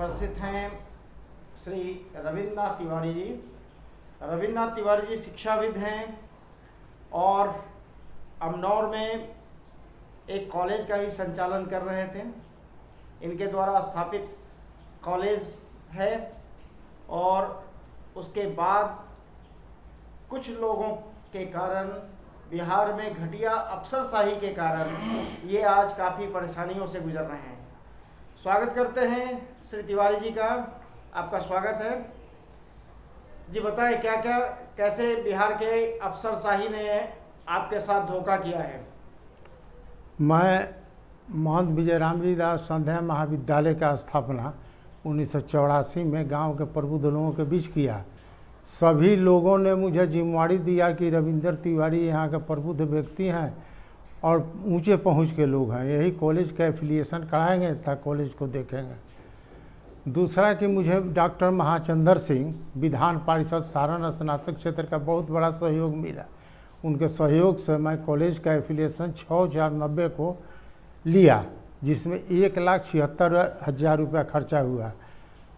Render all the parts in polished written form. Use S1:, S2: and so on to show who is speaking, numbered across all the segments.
S1: उपस्थित हैं श्री रविन्द्रनाथ तिवारी जी। रविन्द्रनाथ तिवारी जी शिक्षाविद हैं और अमनौर में एक कॉलेज का भी संचालन कर रहे थे। इनके द्वारा स्थापित कॉलेज है और उसके बाद कुछ लोगों के कारण, बिहार में घटिया अफसरशाही के कारण ये आज काफ़ी परेशानियों से गुजर रहे हैं। स्वागत करते हैं श्री तिवारी जी का, आपका स्वागत है जी। बताएं क्या क्या, कैसे बिहार के अफसरशाही ने आपके साथ धोखा किया है।
S2: मैं महंत विजय राम जी दास संध्या महाविद्यालय का स्थापना 1984 में गांव के प्रबुद्ध लोगों के बीच किया। सभी लोगों ने मुझे जिम्मेवारी दिया कि रविंद्र तिवारी यहाँ के प्रबुद्ध व्यक्ति हैं और ऊंचे पहुँच के लोग हैं, यही कॉलेज का एफिलिएशन कराएंगे तब कॉलेज को देखेंगे। दूसरा कि मुझे डॉक्टर महाचंद्र सिंह विधान परिषद सारण स्नातक क्षेत्र का बहुत बड़ा सहयोग मिला। उनके सहयोग से मैं कॉलेज का एफिलिएशन 6,090 को लिया, जिसमें 1,76,000 रुपया खर्चा हुआ।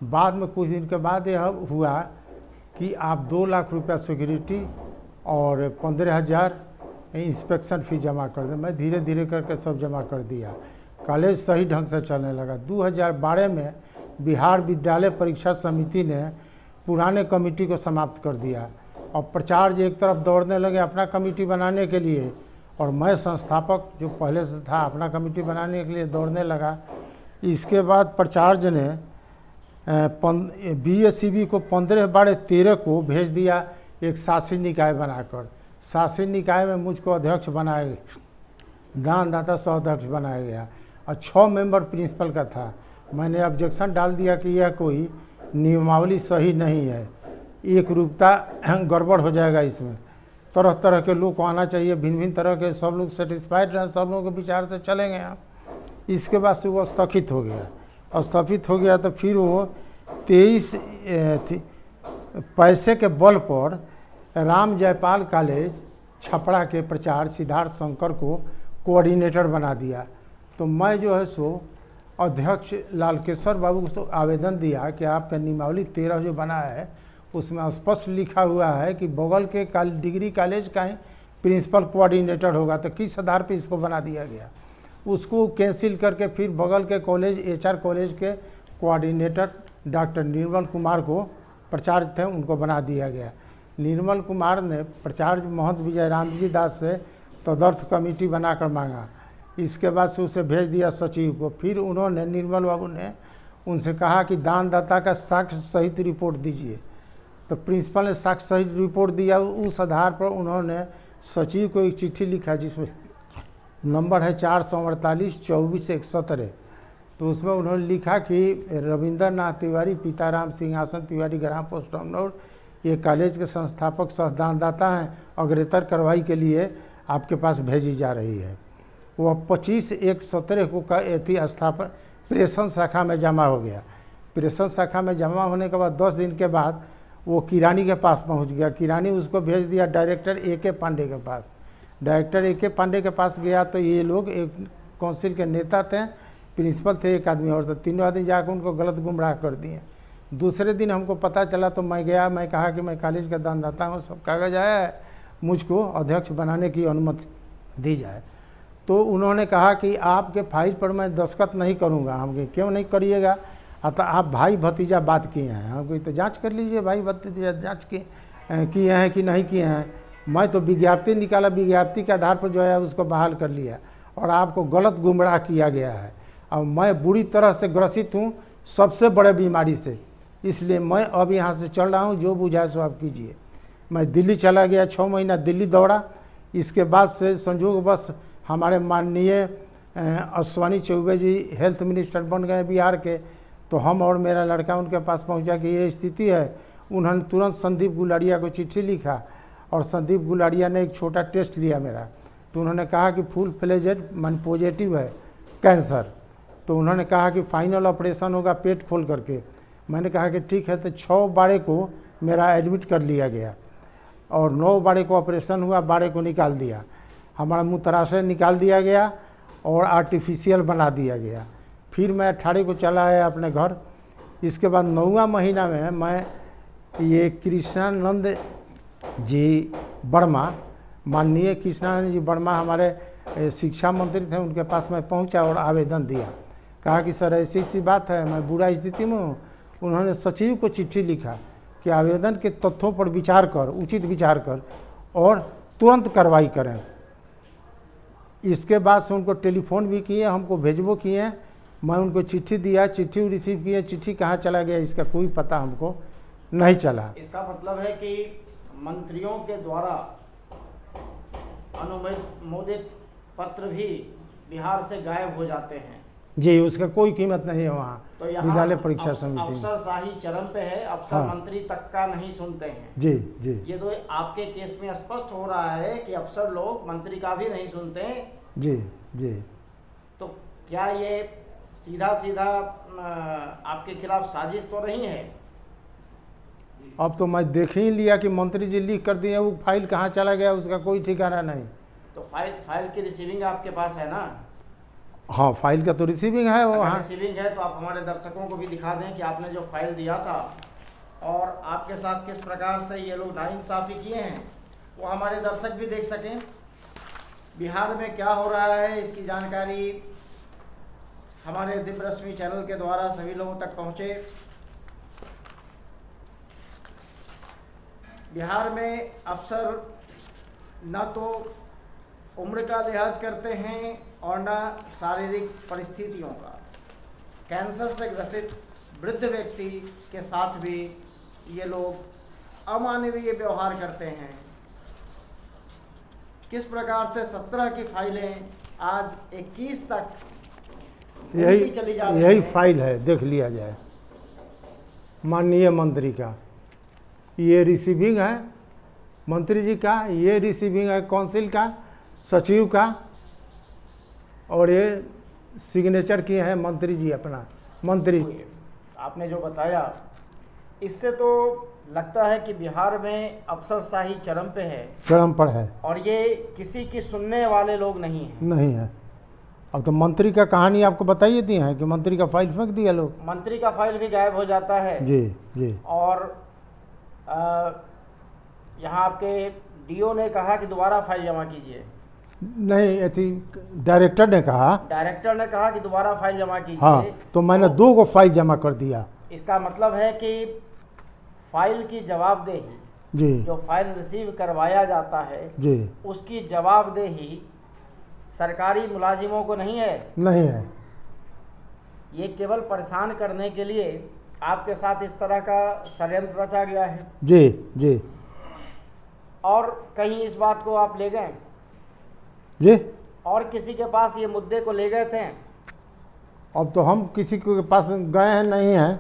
S2: बाद में कुछ दिन के बाद यह हुआ कि आप 2 लाख रुपया सिक्योरिटी और 15,000 इंस्पेक्शन फी जमा कर दें। मैं धीरे धीरे करके सब जमा कर दिया। कॉलेज सही ढंग से चलने लगा। 2012 में बिहार विद्यालय परीक्षा समिति ने पुराने कमेटी को समाप्त कर दिया और प्राचार्य एक तरफ दौड़ने लगे अपना कमेटी बनाने के लिए, और मैं संस्थापक जो पहले से था अपना कमेटी बनाने के लिए दौड़ने लगा। इसके बाद प्राचार्य ने BSCB को 15/12/13 को भेज दिया एक शासी निकाय बनाकर। शासी निकाय में मुझको अध्यक्ष बनाया गया, दानदाता सह अध्यक्ष बनाया गया और 6 मेंबर प्रिंसिपल का था। मैंने ऑब्जेक्शन डाल दिया कि यह कोई नियमावली सही नहीं है, एक रूपता गड़बड़ हो जाएगा, इसमें तरह तरह के लोग को आना चाहिए, भिन्न भिन्न तरह के, सब लोग सेटिस्फाइड रहें, सब लोगों के विचार से चलेंगे आप। इसके बाद से वो स्थगित हो गया। स्थापित हो गया तो फिर वो 23 पैसे के बल पर राम जयपाल कॉलेज छपरा के प्राचार्य सिद्धार्थ शंकर को कोऑर्डिनेटर बना दिया। तो मैं जो है सो अध्यक्ष लालकेश्वर बाबू को तो आवेदन दिया कि आपका नियमावली 13 जो बना है उसमें स्पष्ट लिखा हुआ है कि बगल के डिग्री कॉलेज का ही प्रिंसिपल कोऑर्डिनेटर होगा, तो किस आधार पर इसको बना दिया गया। उसको कैंसिल करके फिर बगल के कॉलेज HR कॉलेज के कोऑर्डिनेटर डॉक्टर निर्मल कुमार को, प्राचार्य थे, उनको बना दिया गया। निर्मल कुमार ने प्राचार्य महंत विजय राम जी दास से तदर्थ कमेटी बनाकर मांगा। इसके बाद से उसे भेज दिया सचिव को। फिर उन्होंने, निर्मल बाबू ने उनसे कहा कि दानदाता का साक्ष्य सहित रिपोर्ट दीजिए। तो प्रिंसिपल ने साक्ष्य सहित रिपोर्ट दिया। उस आधार पर उन्होंने सचिव को एक चिट्ठी लिखा जिसमें नंबर है 448-24-117। तो उसमें उन्होंने लिखा कि रविंद्रनाथ तिवारी, पिताराम सिंहासन तिवारी, ग्राम पोस्ट अमनौर, ये कॉलेज के संस्थापक सह दानदाता हैं, अग्रेतर कार्रवाई के लिए आपके पास भेजी जा रही है। वो 25/1/17 को का स्थापन प्रेषण शाखा में जमा हो गया। प्रेषण शाखा में जमा होने के बाद 10 दिन के बाद वो किरानी के पास पहुंच गया। किरानी उसको भेज दिया डायरेक्टर AK पांडे के पास। डायरेक्टर AK पांडे के पास गया तो ये लोग एक काउंसिल के नेता थे, प्रिंसिपल थे एक आदमी और, तो तीनों आदमी जाकर उनको गलत गुमराह कर दिए। दूसरे दिन हमको पता चला तो मैं गया, मैं कहा कि मैं कॉलेज का दानदाता हूँ, सब कागज आया है, मुझको अध्यक्ष बनाने की अनुमति दी जाए। तो उन्होंने कहा कि आपके फाइल पर मैं दस्तखत नहीं करूँगा। हम क्यों नहीं करिएगा, अतः आप भाई भतीजा बात किए हैं, हमको तो जांच कर लीजिए, भाई भतीजा जांच किए हैं कि नहीं किए हैं। मैं तो विज्ञप्ति निकाला, विज्ञप्ति के आधार पर जो है उसको बहाल कर लिया और आपको गलत गुमराह किया गया है। और मैं बुरी तरह से ग्रसित हूँ सबसे बड़े बीमारी से, इसलिए मैं अब यहाँ से चल रहा हूँ, जो बुझाए सो आप कीजिए। मैं दिल्ली चला गया, 6 महीना दिल्ली दौड़ा। इसके बाद से संयोगवश हमारे माननीय अश्विनी चौबे जी हेल्थ मिनिस्टर बन गए बिहार के। तो हम और मेरा लड़का उनके पास पहुंचा कि ये स्थिति है। उन्होंने तुरंत संदीप गुलारिया को चिट्ठी लिखा और संदीप गुलारिया ने एक छोटा टेस्ट लिया मेरा। तो उन्होंने कहा कि फुल फ्लेजेड मन पॉजिटिव है कैंसर। तो उन्होंने कहा कि फाइनल ऑपरेशन होगा पेट खोल करके। मैंने कहा कि ठीक है। तो 6/12 को मेरा एडमिट कर लिया गया और 9/12 को ऑपरेशन हुआ, 12 को निकाल दिया। हमारा मूत्राशय निकाल दिया गया और आर्टिफिशियल बना दिया गया। फिर मैं 18 को चला आया अपने घर। इसके बाद 9वां महीना में मैं ये कृष्णानंद जी वर्मा, माननीय कृष्णानंद जी वर्मा हमारे शिक्षा मंत्री थे, उनके पास मैं पहुंचा और आवेदन दिया। कहा कि सर ऐसी ऐसी बात है, मैं बुरा स्थिति में हूँ। उन्होंने सचिव को चिट्ठी लिखा कि आवेदन के तथ्यों पर विचार कर, उचित विचार कर और तुरंत कार्रवाई करें। इसके बाद से उनको टेलीफोन भी किए, हमको भेजबो किए, मैं उनको चिट्ठी दिया, चिट्ठी रिसीव किए, चिट्ठी कहाँ चला गया इसका कोई पता हमको नहीं चला।
S1: इसका मतलब है कि मंत्रियों के द्वारा अनुमोदित पत्र भी बिहार से गायब हो जाते हैं।
S2: जी, उसका कोई कीमत नहीं है वहाँ
S1: तो यहाँ
S2: विद्यालय परीक्षा समिति में।
S1: अफसरशाही चरम पे है, अफसर
S2: हाँ।
S1: मंत्री तक का नहीं सुनते हैं।
S2: जी जी,
S1: ये तो आपके केस में स्पष्ट हो रहा है कि अफसर लोग मंत्री का भी नहीं सुनते हैं।
S2: जी जी।
S1: तो क्या ये सीधा सीधा आपके खिलाफ साजिश तो नहीं है?
S2: अब तो मैं देख ही लिया कि मंत्री जी लिख कर दिए, वो फाइल कहाँ चला गया उसका कोई ठिकाना नहीं।
S1: तो फाइल की रिसीविंग आपके पास है ना?
S2: हाँ, फाइल का तो रिसीविंग है वो। हाँ,
S1: रिसीविंग है तो आप हमारे दर्शकों को भी दिखा दें कि आपने जो फाइल दिया था और आपके साथ किस प्रकार से ये लोग नाइंसाफी किए हैं, वो हमारे दर्शक भी देख सकें। बिहार में क्या हो रहा है इसकी जानकारी हमारे दिव्य रश्मि चैनल के द्वारा सभी लोगों तक पहुंचे। बिहार में अफसर न तो उम्र का लिहाज करते हैं और न शारीरिक परिस्थितियों का। कैंसर से ग्रसित वृद्ध व्यक्ति के साथ भी ये लोग अमानवीय व्यवहार करते हैं। किस प्रकार से 17 की फाइलें आज 21 तक चली जा रही
S2: यही फाइल है, देख लिया जाए माननीय मंत्री का। ये रिसीविंग है मंत्री जी का, ये रिसीविंग है काउंसिल का, सचिव का, और ये सिग्नेचर किए हैं मंत्री जी अपना। मंत्री
S1: आपने जो बताया इससे तो लगता है कि बिहार में अफसरशाही चरम पे है,
S2: चरम पर है,
S1: और ये किसी की सुनने वाले लोग नहीं हैं।
S2: नहीं है। अब तो मंत्री का कहानी आपको बताइए दी है कि मंत्री का फाइल फेंक दिया लोग,
S1: मंत्री का फाइल भी गायब हो जाता है।
S2: जी जी।
S1: और यहाँ आपके डीओ ने कहा कि दोबारा फाइल जमा कीजिए।
S2: नहीं, थी डायरेक्टर ने कहा
S1: कि दोबारा फाइल जमा कीजिए।
S2: हाँ, तो मैंने 2 को फाइल जमा कर दिया।
S1: इसका मतलब है कि फाइल की जवाबदेही,
S2: जी,
S1: जो फाइल रिसीव करवाया जाता है
S2: जी,
S1: उसकी जवाबदेही सरकारी मुलाजिमों को नहीं है।
S2: नहीं है।
S1: ये केवल परेशान करने के लिए आपके साथ इस तरह का षड्यंत्र रचा गया है।
S2: जी जी।
S1: और कहीं इस बात को आप ले गए
S2: जी,
S1: और किसी के पास ये मुद्दे को ले गए थे?
S2: अब तो हम किसी के पास गए हैं नहीं हैं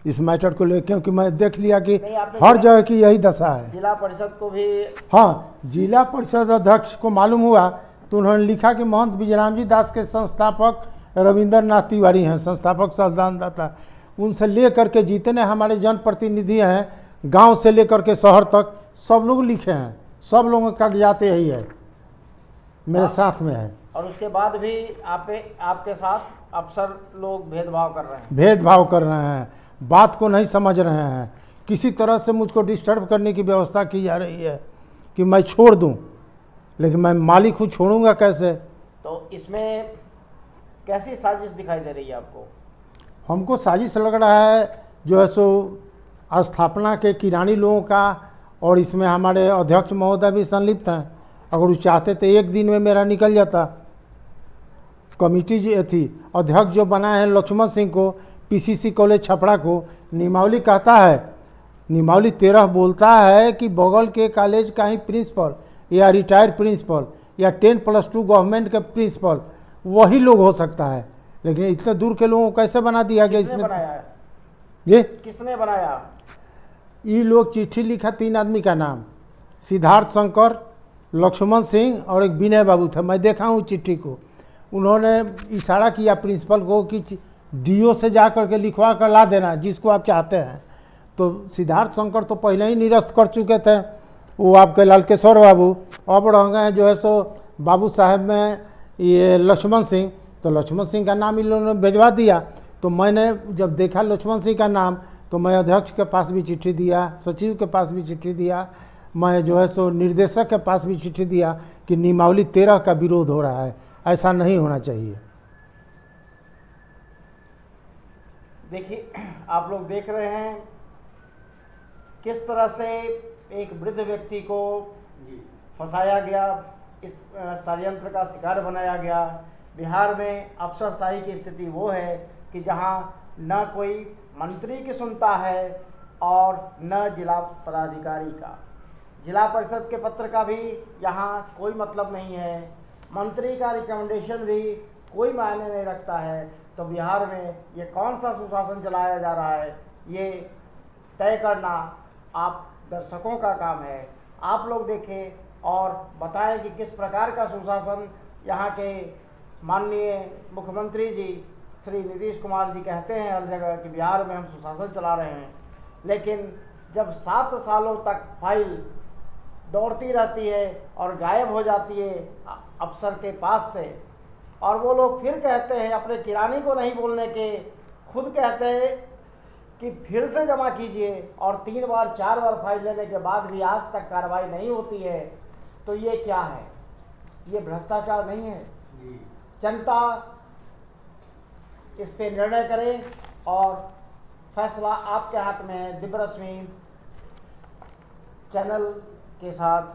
S2: इस मैटर को लेकर, क्योंकि मैं देख लिया कि हर जगह की यही दशा है।
S1: जिला परिषद को भी?
S2: हाँ, जिला परिषद अध्यक्ष को मालूम हुआ तो उन्होंने लिखा कि महंत विजयराम जी दास के संस्थापक रविंद्रनाथ तिवारी हैं, संस्थापक संस्थानदाता। उनसे लेकर के जितने हमारे जनप्रतिनिधि हैं, गांव से लेकर के शहर तक, सब लोग लिखे हैं, सब लोगों के कागजात यही है, मेरे साथ में है।
S1: और उसके बाद भी आपके साथ अफसर लोग भेदभाव कर रहे हैं?
S2: भेदभाव कर रहे हैं, बात को नहीं समझ रहे हैं, किसी तरह से मुझको डिस्टर्ब करने की व्यवस्था की जा रही है कि मैं छोड़ दूं, लेकिन मैं मालिक हूँ, छोड़ूंगा कैसे?
S1: तो इसमें कैसी साजिश दिखाई दे रही है आपको?
S2: हमको साजिश लग रहा है जो है सो स्थापना के किरानी लोगों का, और इसमें हमारे अध्यक्ष महोदय भी संलिप्त हैं। अगर वो चाहते तो 1 दिन में मेरा निकल जाता। कमेटी जो थी, अध्यक्ष जो बनाए हैं लक्ष्मण सिंह को, पीसीसी कॉलेज छपरा को, निमावली कहता है, निमावली 13 बोलता है कि बगल के कॉलेज का ही प्रिंसिपल या रिटायर्ड प्रिंसिपल या 10+2 गवर्नमेंट के प्रिंसिपल वही लोग हो सकता है, लेकिन इतने दूर के लोगों को कैसे बना दिया गया? इसमें
S1: बनाया है
S2: जी,
S1: किसने बनाया?
S2: ये लोग चिट्ठी लिखा, 3 आदमी का नाम, सिद्धार्थ शंकर, लक्ष्मण सिंह और एक विनय बाबू था। मैं देखा हूँ चिट्ठी को, उन्होंने इशारा किया प्रिंसिपल को कि डीओ से जा कर के लिखवा कर ला देना जिसको आप चाहते हैं। तो सिद्धार्थ शंकर तो पहले ही निरस्त कर चुके थे, वो आपके लालकेश्वर बाबू, अब रह गए जो है सो बाबू साहब में ये लक्ष्मण सिंह। तो लक्ष्मण सिंह का नाम इन लोगों ने भिजवा दिया, तो तो मैंने जब देखा लक्ष्मण सिंह का नाम तो मैं अध्यक्ष के पास भी चिट्ठी दिया, सचिव के पास भी चिट्ठी दिया, मैं जो है सो निर्देशक के पास भी चिट्ठी दिया कि नियमावली 13 का विरोध हो रहा है, ऐसा नहीं होना चाहिए।
S1: देखिए, आप लोग देख रहे हैं किस तरह से एक वृद्ध व्यक्ति को फंसाया गया, इस षड्यंत्र का शिकार बनाया गया। बिहार में अफसरशाही की स्थिति वो है कि जहां न कोई मंत्री की सुनता है और न जिला पदाधिकारी का, जिला परिषद के पत्र का भी यहाँ कोई मतलब नहीं है, मंत्री का रिकमेंडेशन भी कोई मायने नहीं रखता है। तो बिहार में ये कौन सा सुशासन चलाया जा रहा है, ये तय करना आप दर्शकों का काम है। आप लोग देखें और बताएं कि किस प्रकार का सुशासन यहाँ के माननीय मुख्यमंत्री जी श्री नीतीश कुमार जी कहते हैं हर जगह कि बिहार में हम सुशासन चला रहे हैं, लेकिन जब 7 सालों तक फाइल दौड़ती रहती है और गायब हो जाती है अफसर के पास से, और वो लोग फिर कहते हैं, अपने किरानी को नहीं बोलने के खुद कहते हैं कि फिर से जमा कीजिए, और 3 बार 4 बार फाइल लेने के बाद भी आज तक कार्रवाई नहीं होती है। तो ये क्या है? ये भ्रष्टाचार नहीं है? जनता इस पे निर्णय करे और फैसला आपके हाथ में है। दिव्यरश्मि चैनल के साथ